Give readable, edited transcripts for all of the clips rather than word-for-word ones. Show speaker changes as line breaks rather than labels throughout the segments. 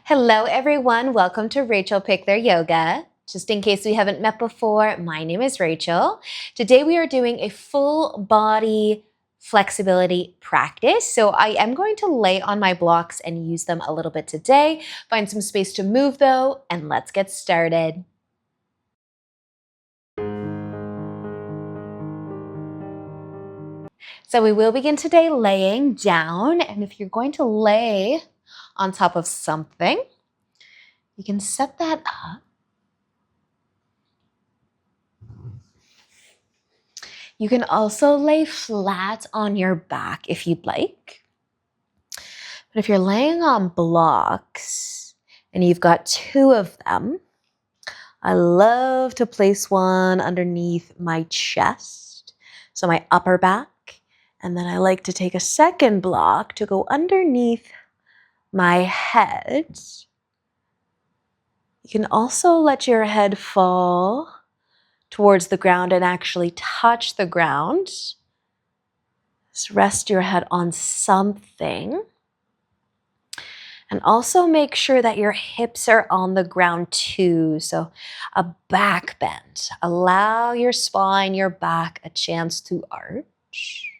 Hello everyone, welcome to rachelpichleryoga. Just in case we haven't met before, my name is Rachel. Today we are doing a full body flexibility practice. So I am going to lay on my blocks and use them a little bit today. Find some space to move though, and let's get started. So we will begin today laying down, and if you're going to lay on top of something, you can set that up. You can also lay flat on your back if you'd like. But if you're laying on blocks and you've got two of them, I love to place one underneath my chest, so my upper back, and then I like to take a second block to go underneath my head. You can also let your head fall towards the ground and actually touch the ground. Just rest your head on something. And also make sure that your hips are on the ground too. So a back bend. Allow your spine, your back, a chance to arch.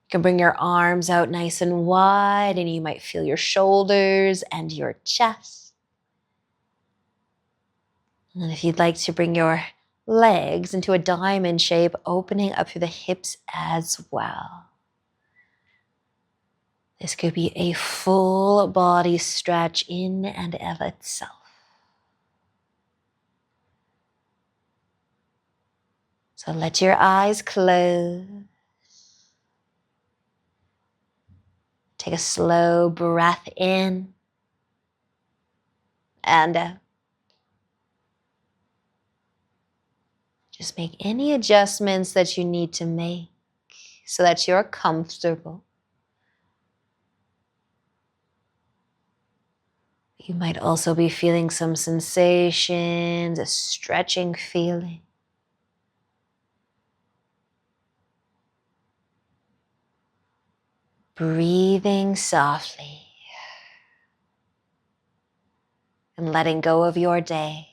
You can bring your arms out nice and wide, and you might feel your shoulders and your chest. And if you'd like to bring your legs into a diamond shape, opening up through the hips as well. This could be a full body stretch in and of itself. So let your eyes close. Take a slow breath in and out. Just make any adjustments that you need to make so that you're comfortable. You might also be feeling some sensations, a stretching feeling. Breathing softly and letting go of your day.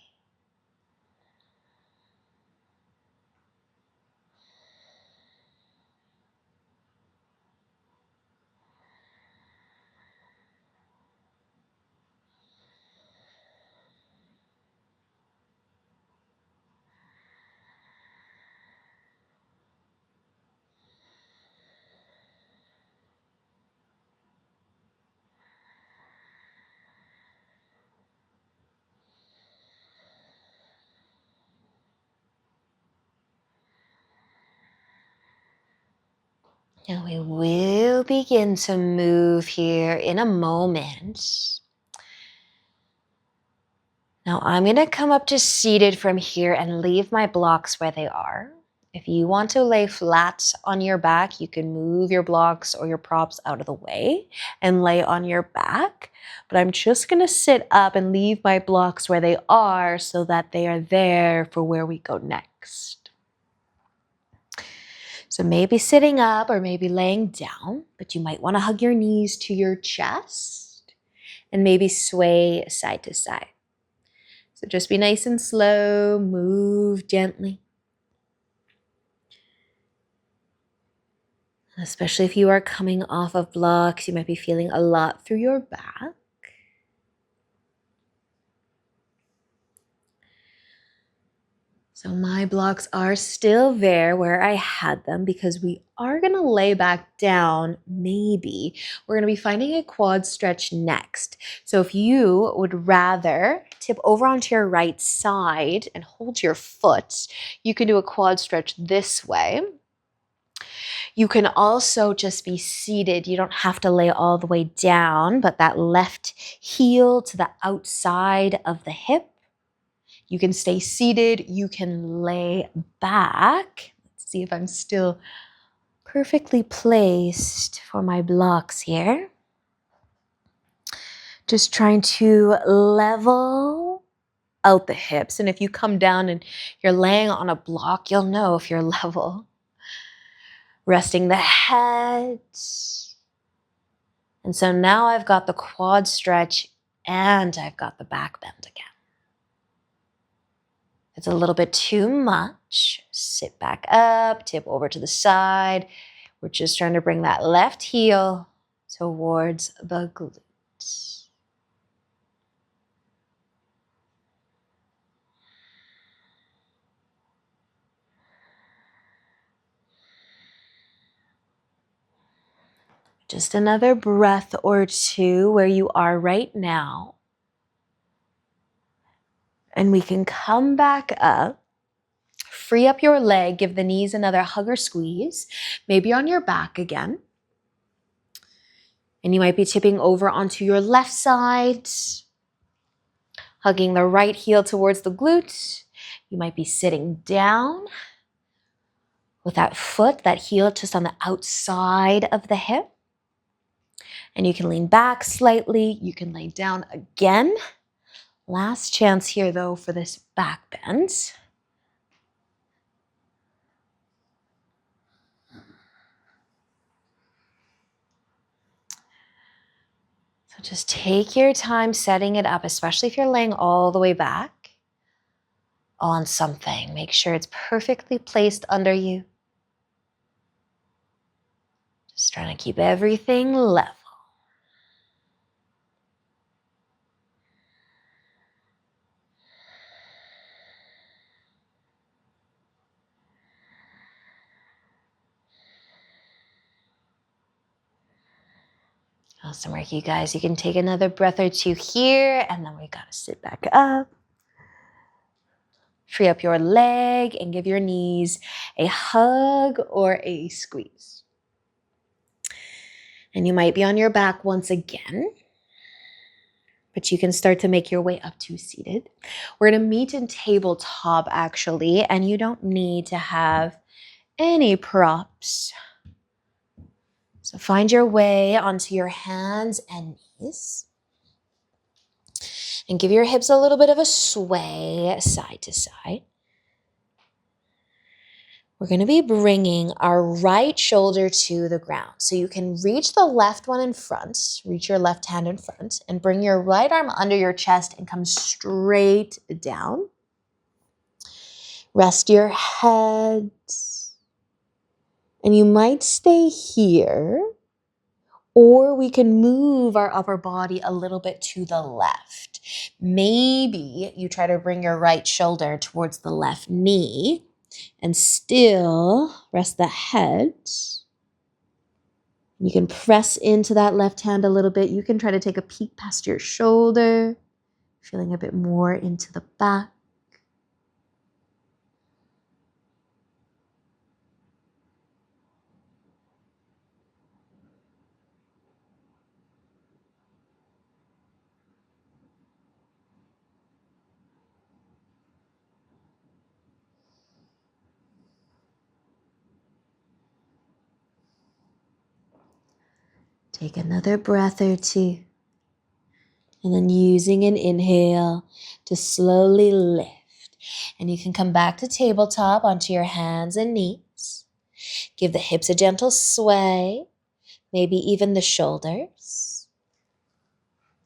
Now we will begin to move here in a moment. Now I'm going to come up to seated from here and leave my blocks where they are. If you want to lay flat on your back, you can move your blocks or your props out of the way and lay on your back. But I'm just going to sit up and leave my blocks where they are so that they are there for where we go next. So maybe sitting up or maybe laying down, but you might want to hug your knees to your chest and maybe sway side to side. So just be nice and slow, move gently. Especially if you are coming off of blocks, you might be feeling a lot through your back. So my blocks are still there where I had them because we are going to lay back down. Maybe we're going to be finding a quad stretch next. So if you would rather tip over onto your right side and hold your foot, you can do a quad stretch this way. You can also just be seated. You don't have to lay all the way down, but that left heel to the outside of the hip. You can stay seated. You can lay back. Let's see if I'm still perfectly placed for my blocks here. Just trying to level out the hips. And if you come down and you're laying on a block, you'll know if you're level. Resting the head And so now I've got the quad stretch and I've got the back bend again. If it's a little bit too much, sit back up, tip over to the side. We're just trying to bring that left heel towards the glutes. Just another breath or two where you are right now. And we can come back up, free up your leg, give the knees another hug or squeeze, maybe on your back again. And you might be tipping over onto your left side, hugging the right heel towards the glute. You might be sitting down with that foot, that heel just on the outside of the hip. And you can lean back slightly. You can lay down again. Last chance here, though, for this back bend. So just take your time setting it up, especially if you're laying all the way back on something. Make sure it's perfectly placed under you. Just trying to keep everything level. Awesome work, you guys. You can take another breath or two here, and then we gotta sit back up. Free up your leg and give your knees a hug or a squeeze. And you might be on your back once again, but you can start to make your way up to seated. We're gonna meet in tabletop actually, and you don't need to have any props. So find your way onto your hands and knees. And give your hips a little bit of a sway side to side. We're going to be bringing our right shoulder to the ground. So you can reach the left one in front, reach your left hand in front, and bring your right arm under your chest and come straight down. Rest your head. And you might stay here, or we can move our upper body a little bit to the left. Maybe you try to bring your right shoulder towards the left knee and still rest the head. You can press into that left hand a little bit. You can try to take a peek past your shoulder, feeling a bit more into the back. Take another breath or two. And then using an inhale to slowly lift. And you can come back to tabletop onto your hands and knees. Give the hips a gentle sway, maybe even the shoulders.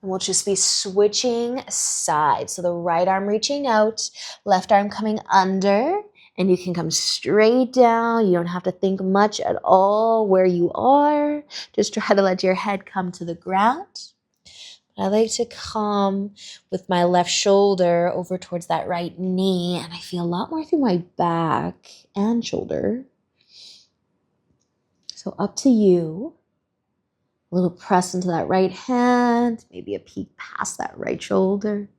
And we'll just be switching sides. So the right arm reaching out, left arm coming under. And you can come straight down. You don't have to think much at all where you are. Just try to let your head come to the ground. I like to come with my left shoulder over towards that right knee, and I feel a lot more through my back and shoulder. So up to you. A little press into that right hand, maybe a peek past that right shoulder.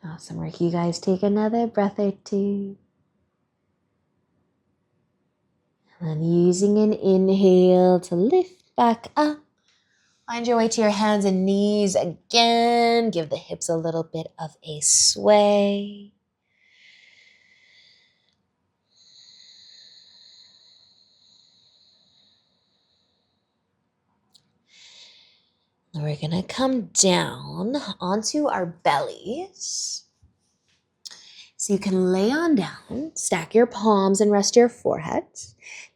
Awesome work, you guys. Take another breath or two. And then using an inhale to lift back up. Find your way to your hands and knees again. Give the hips a little bit of a sway. We're gonna come down onto our bellies. So you can lay on down, stack your palms and rest your forehead.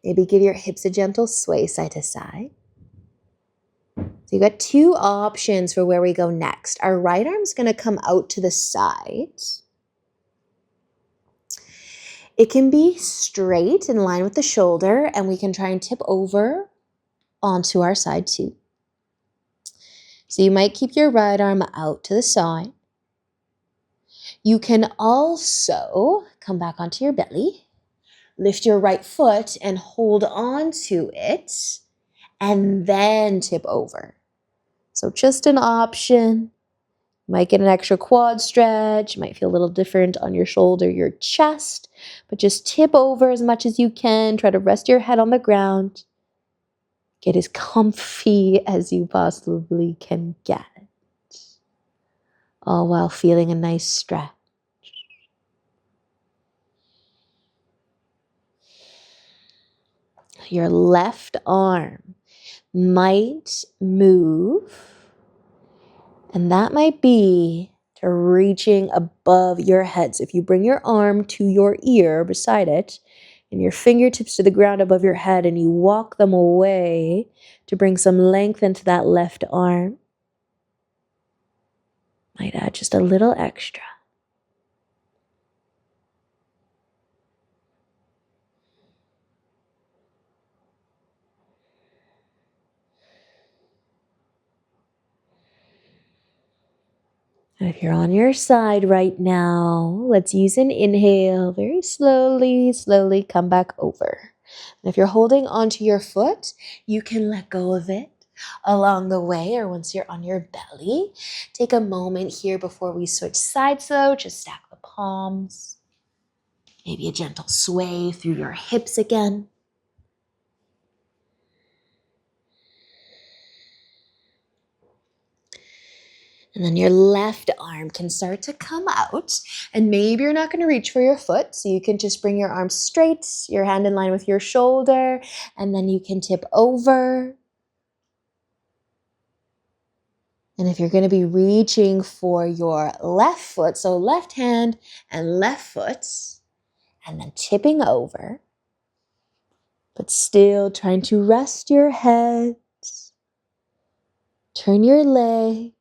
Maybe give your hips a gentle sway side to side. So you got two options for where we go next. Our right arm's gonna come out to the side. It can be straight in line with the shoulder, and we can try and tip over onto our side too. So you might keep your right arm out to the side. You can also come back onto your belly, lift your right foot and hold on to it, and then tip over. So just an option. You might get an extra quad stretch, might feel a little different on your shoulder, your chest, but just tip over as much as you can. Try to rest your head on the ground. Get as comfy as you possibly can get, all while feeling a nice stretch. Your left arm might move, and that might be to reaching above your head. So if you bring your arm to your ear beside it, and your fingertips to the ground above your head, and you walk them away to bring some length into that left arm, might add just a little extra. And if you're on your side right now, let's use an inhale. Very slowly, slowly come back over. And if you're holding onto your foot, you can let go of it along the way, or once you're on your belly. Take a moment here before we switch sides though. Just stack the palms. Maybe a gentle sway through your hips again. And then your left arm can start to come out, and maybe you're not going to reach for your foot, so you can just bring your arm straight, your hand in line with your shoulder, and then you can tip over. And if you're going to be reaching for your left foot, so left hand and left foot, and then tipping over, but still trying to rest your head, turn your legs.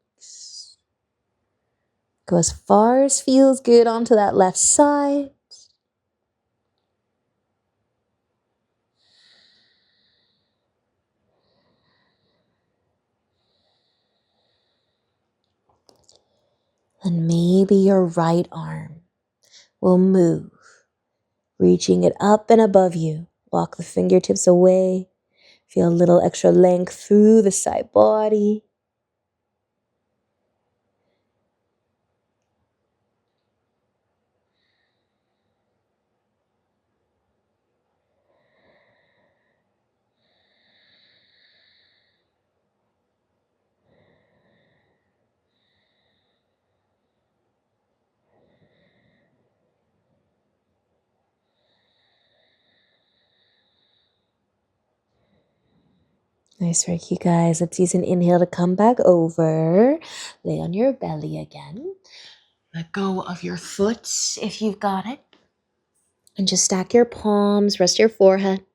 Go as far as feels good onto that left side. And maybe your right arm will move, reaching it up and above you. Walk the fingertips away. Feel a little extra length through the side body. Nice work, you guys. Let's use an inhale to come back over. Lay on your belly again. Let go of your foot if you've got it. And just stack your palms, rest your forehead.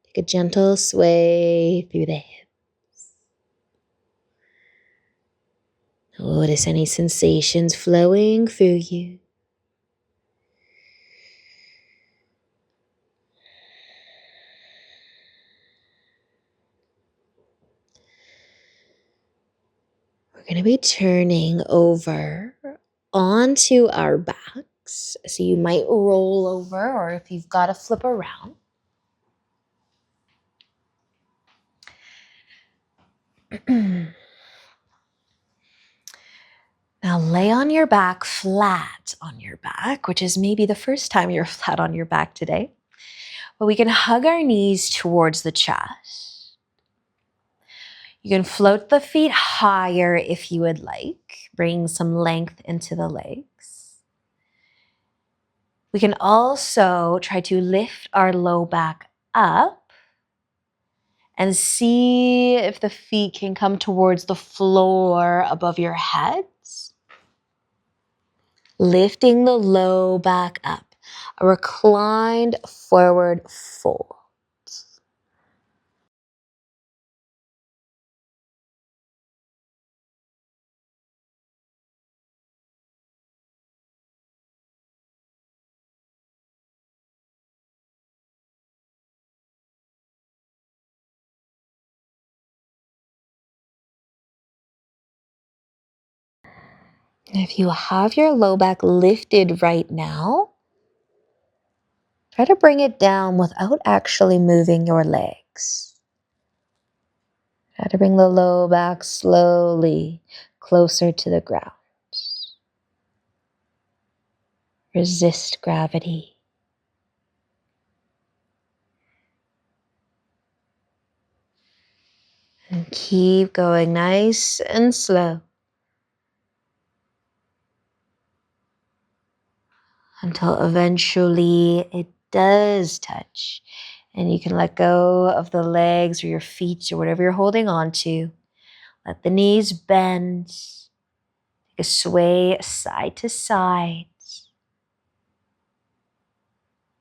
Take a gentle sway through the hips. Notice any sensations flowing through you. We're going to be turning over onto our backs. So you might roll over, or if you've got to flip around. Now lay on your back, flat on your back, which is maybe the first time you're flat on your back today. But we can hug our knees towards the chest. You can float the feet higher if you would like, bring some length into the legs. We can also try to lift our low back up and see if the feet can come towards the floor above your heads. Lifting the low back up, a reclined forward fold. If you have your low back lifted right now, try to bring it down without actually moving your legs. Try to bring the low back slowly closer to the ground. Resist gravity. And keep going nice and slow until eventually it does touch. And you can let go of the legs or your feet or whatever you're holding on to. Let the knees bend. Take a sway side to side.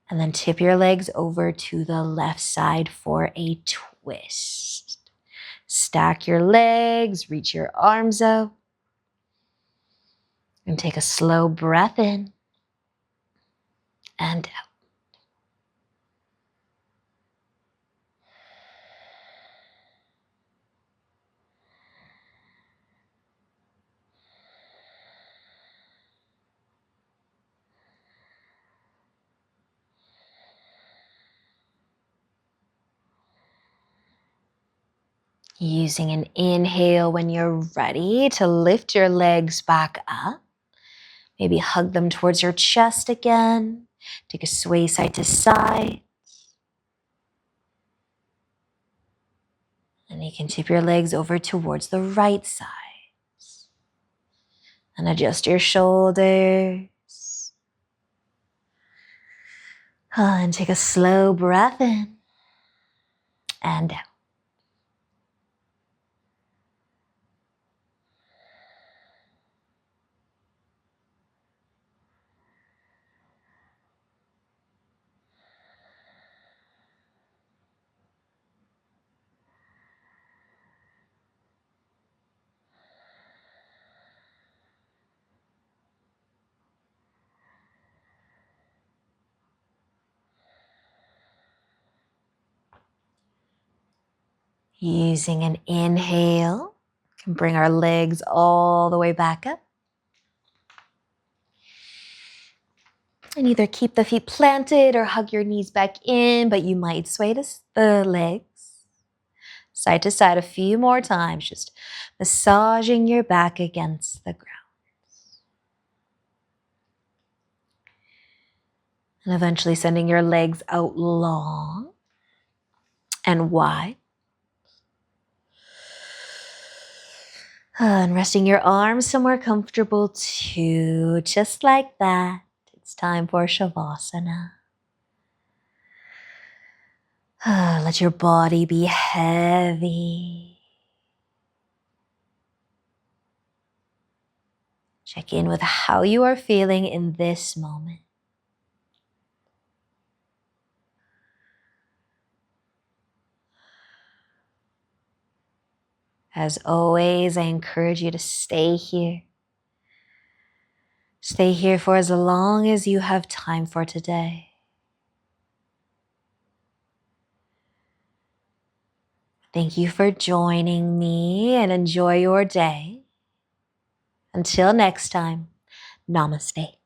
And then tip your legs over to the left side for a twist. Stack your legs, reach your arms out. And take a slow breath in and out. Using an inhale when you're ready to lift your legs back up. Maybe hug them towards your chest again. Take a sway side to side. And you can tip your legs over towards the right side. And adjust your shoulders. And take a slow breath in and out. Using an inhale, we can bring our legs all the way back up. And either keep the feet planted or hug your knees back in, but you might sway the legs side to side a few more times, just massaging your back against the ground. And eventually sending your legs out long and wide. And resting your arms somewhere comfortable too, just like that. It's time for Shavasana. Let your body be heavy. Check in with how you are feeling in this moment. As always, I encourage you to stay here. Stay here for as long as you have time for today. Thank you for joining me and enjoy your day. Until next time, namaste.